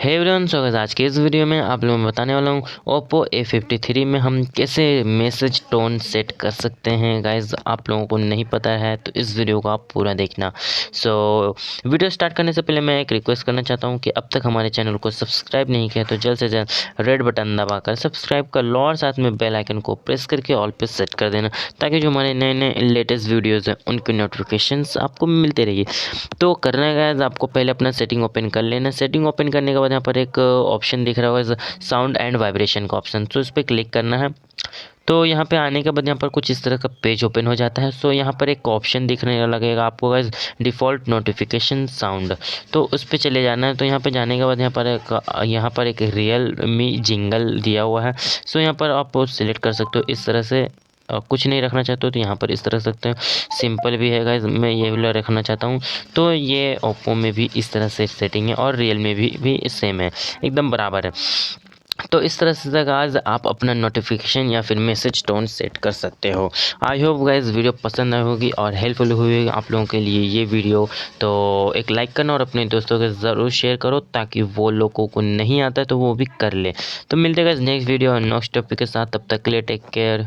Hey everyone, so guys आज के इस वीडियो में आप लोगों को बताने वाला हूँ ओप्पो A53 में हम कैसे मैसेज टोन सेट कर सकते हैं। गाइस आप लोगों को नहीं पता है तो इस वीडियो को आप पूरा देखना। वीडियो स्टार्ट करने से पहले मैं एक रिक्वेस्ट करना चाहता हूँ कि अब तक हमारे चैनल को सब्सक्राइब नहीं किया तो जल्द से जल्द रेड बटन दबाकर सब्सक्राइब कर लो और साथ में बेल आइकन को प्रेस करके ऑल पे सेट कर देना, ताकि जो हमारे नए नए लेटेस्ट वीडियोज़ हैं उनकी नोटिफिकेशंस आपको मिलते रहिए। तो करना है गाइस, आपको पहले अपना सेटिंग ओपन कर लेना। सेटिंग ओपन करने के बाद यहाँ पर एक ऑप्शन दिख रहा होगा साउंड एंड वाइब्रेशन का ऑप्शन, तो इस पर क्लिक करना है। तो यहाँ पे आने के बाद यहाँ पर कुछ इस तरह का पेज ओपन हो जाता है। सो यहाँ पर एक ऑप्शन दिखने लगेगा आपको गाइस, डिफ़ॉल्ट नोटिफिकेशन साउंड, तो उस पर चले जाना है। तो यहाँ पे जाने के बाद यहाँ पर एक रियल मी जिंगल दिया हुआ है। सो यहाँ पर आप सिलेक्ट कर सकते हो इस तरह से। कुछ नहीं रखना चाहते हो तो यहाँ पर इस तरह सकते हो। सिंपल भी है गाइस, मैं ये वाला रखना चाहता हूँ। तो ये ओप्पो में भी इस तरह से सेटिंग है और रियल में भी सेम है, एकदम बराबर है। तो इस तरह से गाइस आप अपना नोटिफिकेशन या फिर मैसेज टोन सेट कर सकते हो। आई होप गाइस वीडियो पसंद आई होगी और हेल्पफुल हुई आप लोगों के लिए ये वीडियो। तो एक लाइक करना और अपने दोस्तों के ज़रूर शेयर करो, ताकि वो लोगों को नहीं आता है तो वो भी कर ले। तो मिलते हैं गाइस नेक्स्ट वीडियो और नेक्स्ट टॉपिक के साथ, तब तक के लिए टेक केयर।